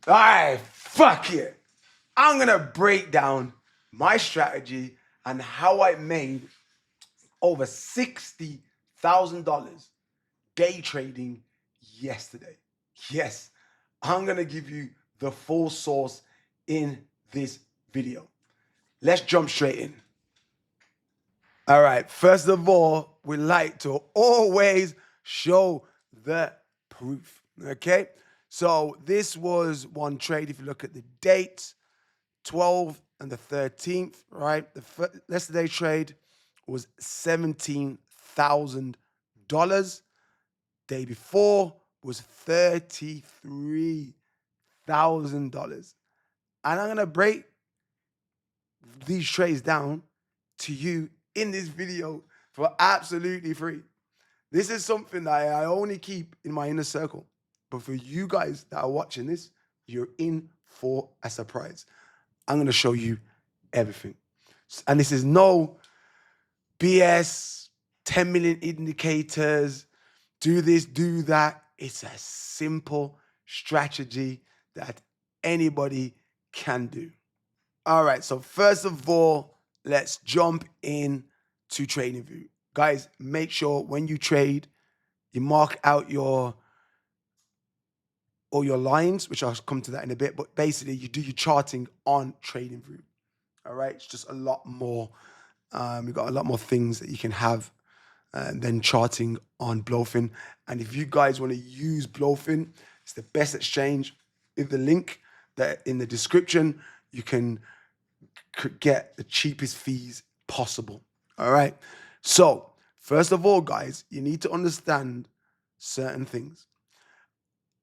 All right, fuck it. I'm going to break down my strategy and how I made over $60,000 day trading yesterday. Yes, I'm going to give you the full source in this video. Let's jump straight in. All right, first of all, we like to always show the proof. Okay, so this was one trade. If you look at the dates, 12th and the 13th, right? The yesterday trade was $17,000. Day before was $33,000. And I'm going to break these trades down to you in this video for absolutely free. This is something that I only keep in my inner circle. But for you guys that are watching this, you're in for a surprise. I'm going to show you everything. And this is no BS, 10 million indicators, do this, do that. It's a simple strategy that anybody can do. All right, so first of all, let's jump in to TradingView. Guys, make sure when you trade, you mark out all your lines, which I'll come to that in a bit, but basically you do your charting on TradingView. All right, it's just a lot more. You've got a lot more things that you can have than charting on Blowfin. And if you guys want to use Blowfin, it's the best exchange. With the link that in the description, you can get the cheapest fees possible. All right. So first of all, guys, you need to understand certain things.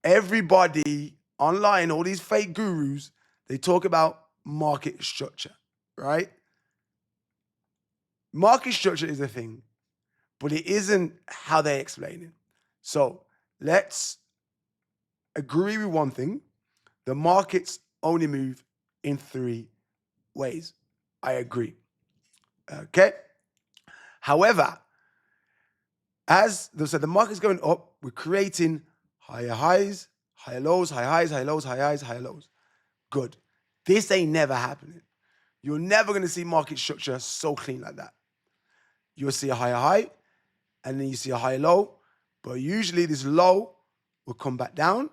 Everybody online, all these fake gurus, they talk about market structure, right? Market structure is a thing, but it isn't how they explain it. So let's agree with one thing. The markets only move in three ways. I agree. Okay. However, as they said, the market's going up, we're creating higher highs, higher lows, higher highs, higher lows, higher highs, higher lows. Good. This ain't never happening. You're never going to see market structure so clean like that. You'll see a higher high, and then you see a higher low, but usually this low will come back down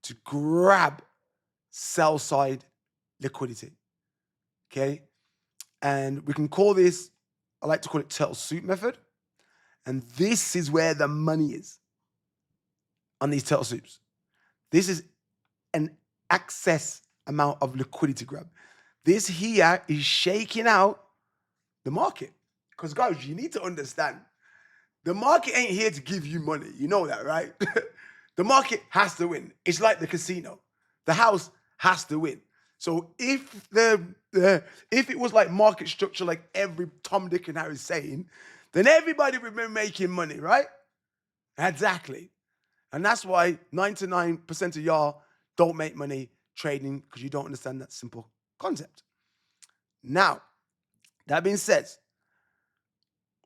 to grab sell side liquidity. Okay. And we can call this, I like to call it turtle soup method. And this is where the money is on these turtle soups. This is an excess amount of liquidity grab. This here is shaking out the market. Because guys, you need to understand, the market ain't here to give you money. You know that, right? The market has to win. It's like the casino. The house has to win. So if it was like market structure, like every Tom, Dick, and Harry is saying, then everybody would be making money, right? Exactly. And that's why 99% of y'all don't make money trading, because you don't understand that simple concept. Now, that being said,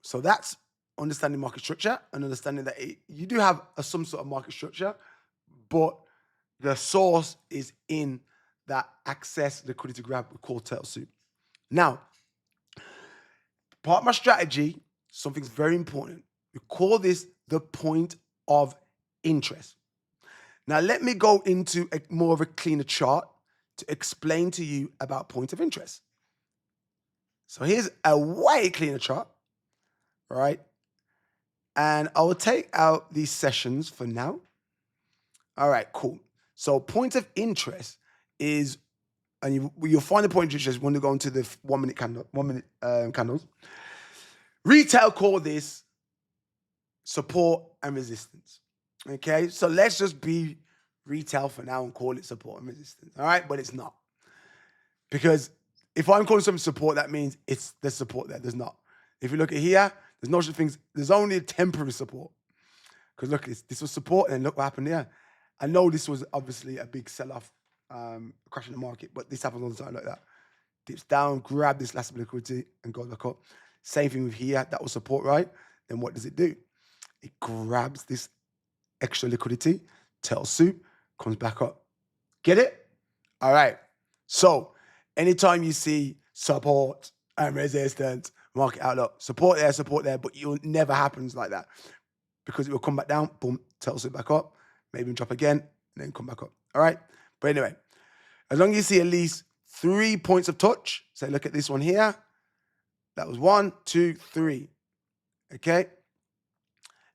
so that's understanding market structure and understanding that you do have some sort of market structure, but the source is in that access liquidity grab we call turtle soup. Now, part of my strategy, something's very important. We call this the point of interest. Now, let me go into more of a cleaner chart to explain to you about point of interest. So here's a way cleaner chart, right? And I will take out these sessions for now. All right, cool. So point of interest is, and you'll find the point of interest when you go into the 1 minute candles. Retail call this support and resistance. Okay, so let's just be retail for now and call it support and resistance. All right, but it's not. Because if I'm calling something support, that means there's support there. There's not. If you look at here, there's no such things. There's only a temporary support. Because look, this was support, and look what happened here. I know this was obviously a big sell-off, crash in the market, but this happens all the time like that. Dips down, grab this last liquidity, and go back up. Same thing with here. That was support, right? Then what does it do? It grabs this extra liquidity, turtle soup, comes back up. Get it? All right. So anytime you see support and resistance, market outlook, support there, but it never happens like that because it will come back down, boom, tells it back up, maybe drop again, and then come back up. All right. But anyway, as long as you see at least 3 points of touch, say, look at this one here. That was 1, 2, 3. Okay.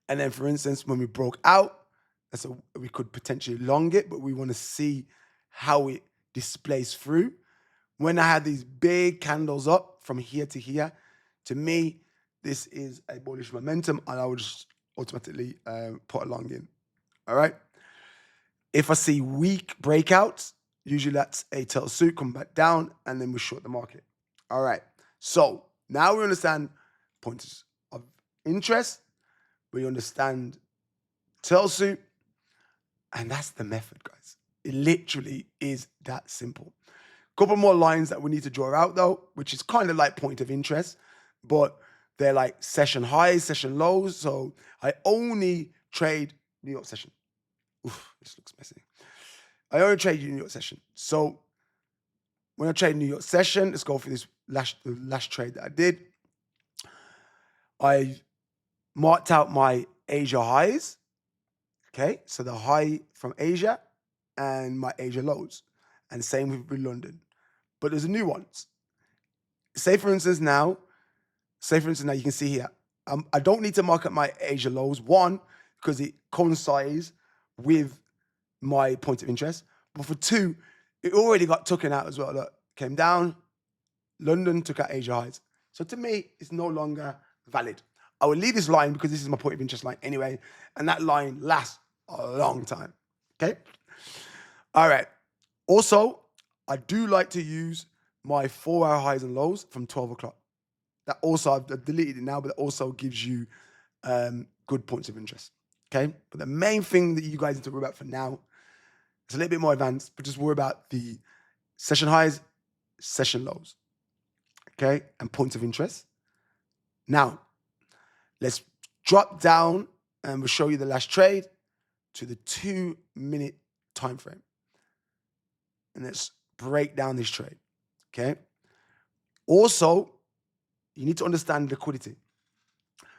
And then, for instance, when we broke out, so we could potentially long it, but we want to see how it displays through. When I had these big candles up from here to here, to me, this is a bullish momentum, and I would just automatically put a long in. All right. If I see weak breakouts, usually that's a tail suit, come back down, and then we short the market. All right. So now we understand points of interest. We understand tail suit. And that's the method, guys. It literally is that simple. Couple more lines that we need to draw out, though, which is kind of like point of interest, but they're like session highs, session lows. So I only trade New York session. Oof, this looks messy. I only trade New York session. So when I trade New York session, let's go for this last trade that I did. I marked out my Asia highs. Okay, so the high from Asia and my Asia lows. And same with London. But there's new ones. Say for instance now, you can see here, I don't need to mark up my Asia lows. One, because it coincides with my point of interest. But for two, it already got taken out as well. Look, came down, London took out Asia highs. So to me, it's no longer valid. I will leave this line because this is my point of interest line anyway. And that line lasts a long time. Okay? All right. Also, I do like to use my 4-hour highs and lows from 12 o'clock. That also, I've deleted it now, but it also gives you good points of interest. Okay? But the main thing that you guys need to worry about for now, it's a little bit more advanced, but just worry about the session highs, session lows. Okay? And points of interest. Now, let's drop down and we'll show you the last trade to the 2-minute time frame. And let's break down this trade. Okay? Also, you need to understand liquidity.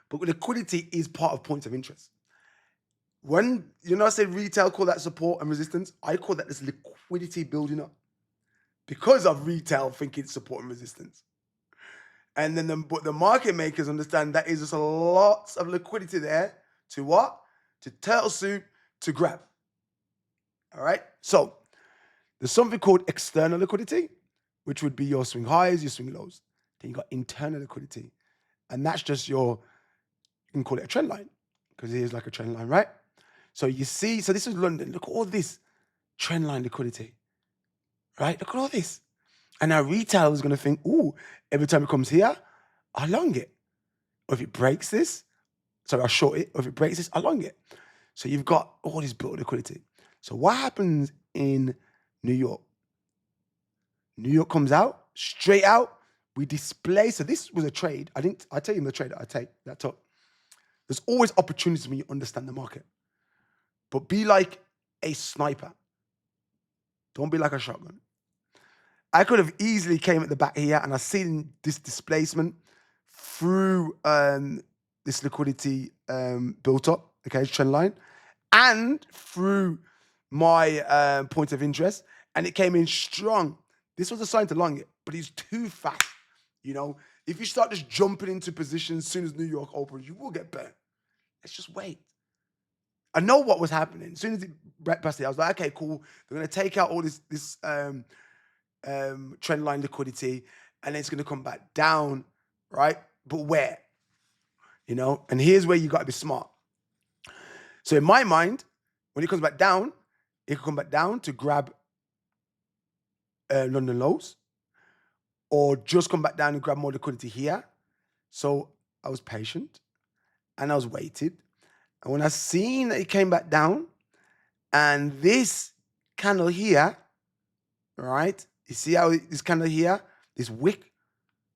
But liquidity is part of points of interest. When, I said retail call that support and resistance, I call that this liquidity building up because of retail thinking support and resistance. And then the market makers understand that is just a lots of liquidity there to what? To tail suit, to grab. All right? So there's something called external liquidity, which would be your swing highs, your swing lows. Then you got internal liquidity. And that's just you can call it a trend line because it is like a trend line, right? So you see, so this is London. Look at all this trend line liquidity, right? Look at all this. And now retail is going to think, ooh, every time it comes here, I long it. Or if it breaks this, so I short it. Or if it breaks this, I long it. So you've got all this built liquidity. So what happens in New York? New York comes out, straight out, we display. So this was a trade. I tell you the trade that I take, that top. There's always opportunities when you understand the market. But be like a sniper. Don't be like a shotgun. I could have easily came at the back here and I've seen this displacement through this liquidity built up, okay, trend line, and through my point of interest, and it came in strong. This was a sign to long it, but he's too fast. If you start just jumping into positions as soon as New York opens, you will get burnt. Let's just wait. I know what was happening. As soon as it passed it, I was like, okay, cool. They're going to take out all this trend line liquidity, and then it's going to come back down, right? But where? And here's where you got to be smart. So in my mind, when it comes back down, it can come back down to grab London lows, or just come back down and grab more liquidity here. So I was patient and I was waited. And when I seen that it came back down and this candle here, right? You see how this candle here, this wick,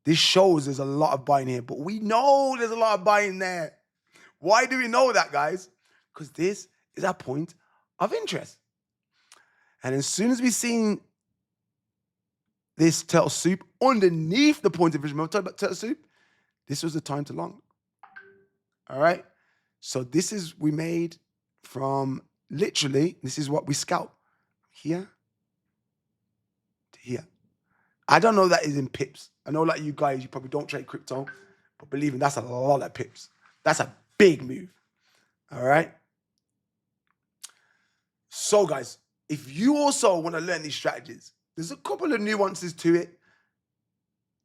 this shows there's a lot of buying here, but we know there's a lot of buying there. Why do we know that, guys? Because this is our point of interest. And as soon as we seen this turtle soup underneath the point of vision, remember talking about turtle soup? This was the time to long. All right. So this is, we made from literally, this is what we scalp here to here. I don't know that is in pips. I know like you guys, you probably don't trade crypto, but believe me, that's a lot of pips. That's a big move. All right. So guys, if you also want to learn these strategies, there's a couple of nuances to it,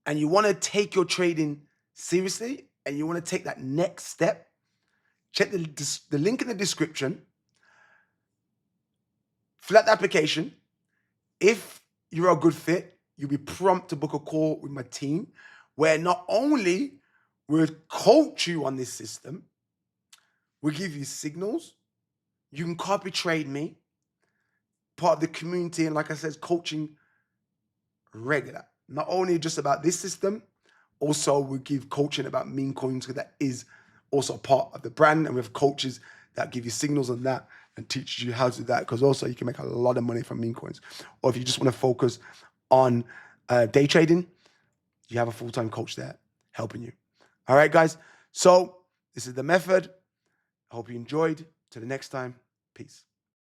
and you want to take your trading seriously and you want to take that next step, check the link in the description. Fill out the application. If you're a good fit, you'll be prompt to book a call with my team, where not only we'll coach you on this system, we'll give you signals. You can copy trade me, part of the community, and like I said, coaching regular. Not only just about this system, also we give coaching about meme coins, because that is also part of the brand, and we have coaches that give you signals on that and teach you how to do that, because also you can make a lot of money from meme coins. Or if you just want to focus on day trading, you have a full-time coach there helping you. All right, guys. So this is the method. I hope you enjoyed. Till the next time, peace.